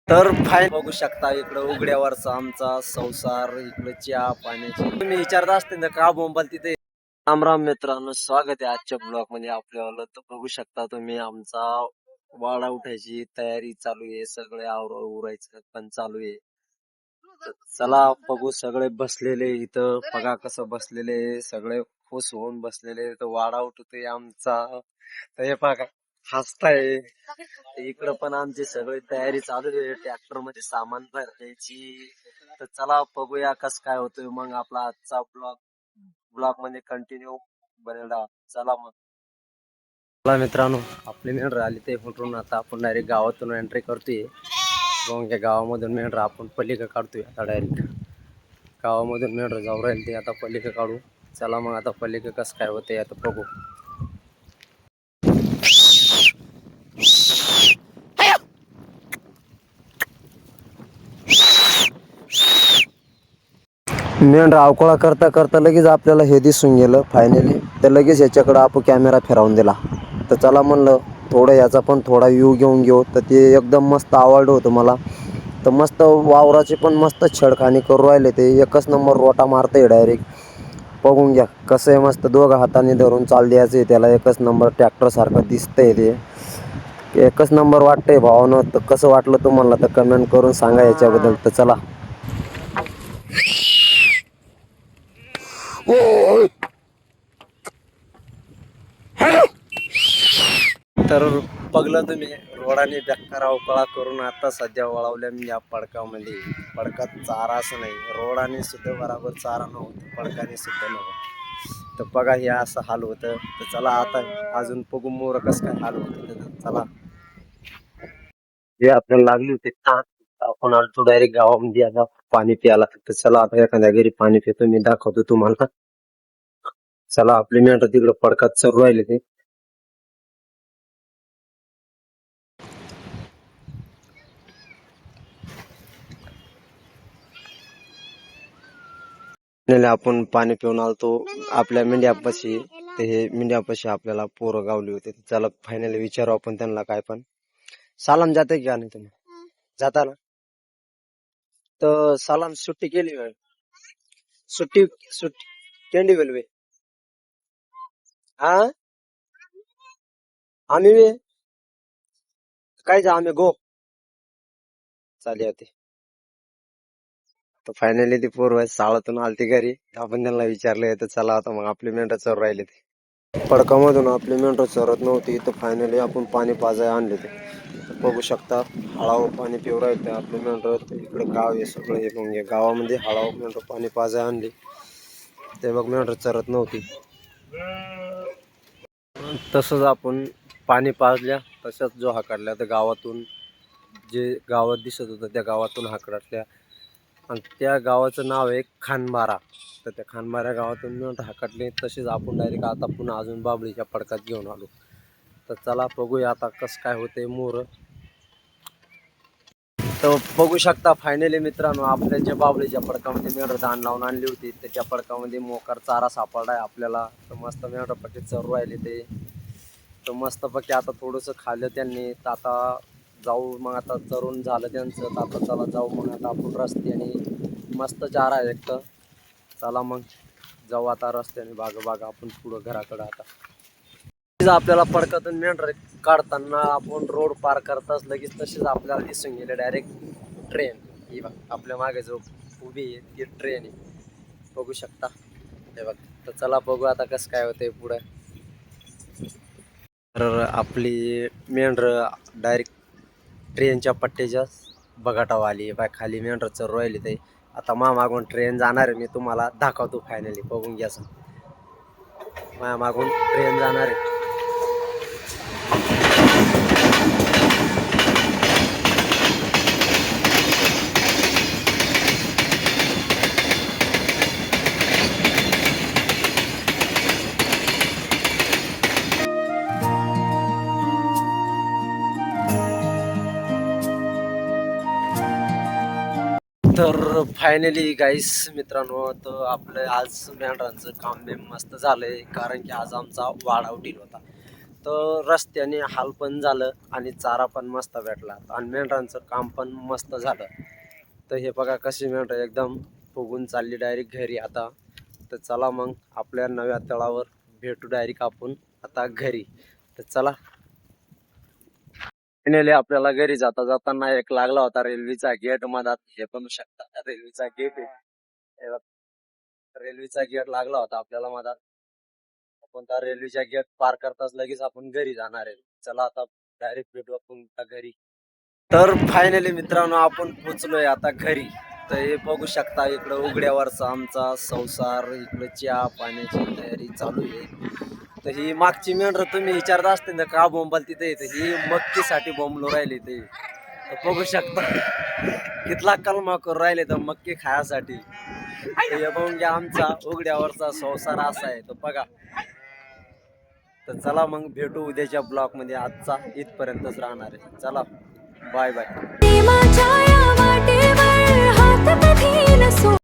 तर फाय बघू शकता इकडं उघड्यावरचा आमचा संसार, इकडं चहा पाण्याची. तुम्ही विचारत असते ना का बोंबाल तिथे. राम राम मित्रांनो, स्वागत आहे आजच्या ब्लॉग मध्ये आपल्याला. तर बघू शकता तुम्ही आमचा वाडा उठायची तयारी चालू आहे, सगळे उरायचं पण चालू आहे. तर चला बघू, सगळे बसलेले इथं बघा कसं बसलेले, सगळे खुश होऊन बसलेले. तर वाडा उठतोय आमचा, तर हे बघा हसताय. इकडं पण आमची सगळी तयारी चालू आहे ट्रॅक्टर मध्ये सामान भरण्याची. तर चला बघूया कस काय होतोय मग आपला आजचा ब्लॉग. ब्लॉग मध्ये कंटिन्यू बनेल राहा. चला मग. चला मित्रांनो, आपली मेंढर आली ते फुटून. आता आपण डायरेक्ट गावातून एंट्री करतोय. मग या गावामधून मेंढर आपण पलीकडे काढतोय. आता डायरेक्ट गावामधून मेंढर जाऊ राहील ते आता पलीकडे काढू. चला मग आता पलीकडे कसं काय होते आता बघू. मेंढर अवकळा करता करता लगेच आपल्याला हे दिसून गेलं फायनली. तर लगेच याच्याकडं आपण कॅमेरा फिरवून दिला. तर चला म्हणलं थोडं याचा पण थोडा व्ह्यू घेऊन घेऊ. तर ते एकदम मस्त आवडलं होतं मला. तर मस्त वावराची पण मस्त छेडखानी करू राहिले ते. एकच नंबर रोटा मारतंय डायरेक्ट. बघून घ्या कसं आहे, मस्त दोघं हाताने धरून चाल द्यायचं त्याला. एकच नंबर ट्रॅक्टर सारखं दिसतंय ते. एकच नंबर वाटतंय भावानं. तर कसं वाटलं तुम्हाला तर कमेंट करून सांगा याच्याबद्दल. तर चला. तर बघलं तुम्ही रोडाने बेकार अवकाळा करून आता सध्या वळवल्या मी या पडकामध्ये. पडकात चारा असं नाही, रोडाने सुद्धा बराबर चारा नव्हतं, पडकाने सुद्धा नव्हतं. तर बघा हे असं हाल होतं. तर चला आता अजून बघू मोर कसं काय हाल होतं. तर चला, जे आपल्याला लागली होती आपण आलतो डायरेक्ट गावामध्ये आता पाणी प्यायला. तर चला आता एखाद्या घरी पाणी पितो, मी दाखवतो तुम्हाला. चला आपली मेंढर तिकडे पडकात चरू राहिले ते. आपण पाणी पिऊन आलतो आपल्या मेंढ्यापाशी. ते हे मेंढ्यापाशी आपल्याला पोरं गावली होते. चला फायनली विचारू आपण त्यांना काय पण. सालाम जाते का नाही तुम्ही? जाता ना? तर सालाम सुट्टी केली वेळ. सुट्टी सुट्टी केंडी वेलवे. हा आम्ही काय जा आम्ही गो चालली होती. तर फायनली ती पोरं शाळेतून आलती घरी. आपण त्यांना विचारले तर चला आता मग आपली मेंढर चर राहिले ते. पडकामधून आपली मेंढर चरत नव्हती. तर फायनली आपण पाणी पाजाय आणले ते. बघू शकता हळाव पाणी पिऊ राहिले आपले मेंढर. इकडे गाव आहे सगळं. हे मग गावामध्ये हळाव मेंढर पाणी पाजाय आणले ते. बघ मेंढर चरत नव्हती. तसंच आपण पाणी पाजल्या तशाच जो हाकडल्या तर गावातून जे गावात दिसत होतं त्या गावातून हाकडल्या. आणि त्या गावाचं नाव आहे खानबारा. तर त्या खानबारा गावातून मिळून हाकडले. तसेच आपण डायरेक्ट आता पुन्हा अजून बाबळीच्या पडकात घेऊन आलो. तर चला बघूया आता कसं काय होते मोर. तर बघू शकता फायनली मित्रांनो, आपल्या ज्या बाबळीच्या पडकामध्ये मेंढर दाण लावून आणली होती त्याच्या पडकामध्ये मोकार चारा सापडलाय आपल्याला. तर मस्त मेंढर पट्टी चरू राहिले ते. तर मस्तपैकी आता थोडंसं खाल्लं त्यांनी. तर आता जाऊ मग, आता चरून झालं त्यांचं. तर आता चला जाऊ मग आता आपण रस्त्याने. मस्त चारा आहे एक तर. चला मग जाऊ आता रस्त्याने बाग आपण पुढं घराकडं. आता आपल्याला पडकातून मेंढर काढताना आपण रोड पार करताच लगेच तसेच आपल्याला दिसून गेले डायरेक्ट ट्रेन. ही बघ आपल्या मागे जो उभी आहे ती ट्रेन आहे, बघू शकता हे बघ. तर चला बघू आता कसं काय होतंय पुढं. तर आपली मेंढर डायरेक्ट ट्रेनच्या पट्ट्याच्या बघाटावर आली बाय. खाली मेंढर चरू राहिली ते. आता मागून ट्रेन जाणार आहे, मी तुम्हाला दाखवतो फायनली. बघून घ्या मागून ट्रेन जाणार आहे. तर फायनली गाईस मित्रांनो, तर आपलं आज मेंढरांचं काम बी मस्त झालंय. कारण की आज आमचा वाडा उठील होता. तर रस्त्याने हाल पण झालं आणि चारा पण मस्त भेटला आणि मेंढरांचं काम पण मस्त झालं. तर हे बघा कशी मेंढर एकदम फुगून चालली डायरेक्ट घरी आता. तर चला मग आपल्या नव्या तळावर भेटू डायरेक्ट आपण आता घरी. तर चला फायनली आपल्याला घरी जाता जाताना एक लागला होता रेल्वेचा गेट मधात. हे पण शकता रेल्वेचा गेट आहे. हे बघ, रेल्वेचा गेट लागला होता आपल्याला मधात. आपण त्या रेल्वेच्या गेट पार करताच लगेच आपण घरी जाणार आहे. चला आता डायरेक्ट भेटू आपण आता घरी. तर फायनली मित्रांनो आपण पोचलोय आता घरी. तर हे बघू शकता इकडं उघड्यावरचा आमचा संसार, इकडे चहा पाण्याची तयारी चालू आहे. तर ही मागची मेंढर तुम्ही विचारत असते ना का बोंबाल तिथे येते, ही मक्कीसाठी बोंबलो राहिली ते. तर बघू शकता कितला कलमा करून राहिले तर मक्की खायासाठी. तर हे बघून घ्या आमचा उघड्यावरचा संसार असा आहे. तर बघा. तर चला मग भेटू उद्याच्या ब्लॉग मध्ये. आजचा इथपर्यंतच राहणार आहे. चला बाय बाय.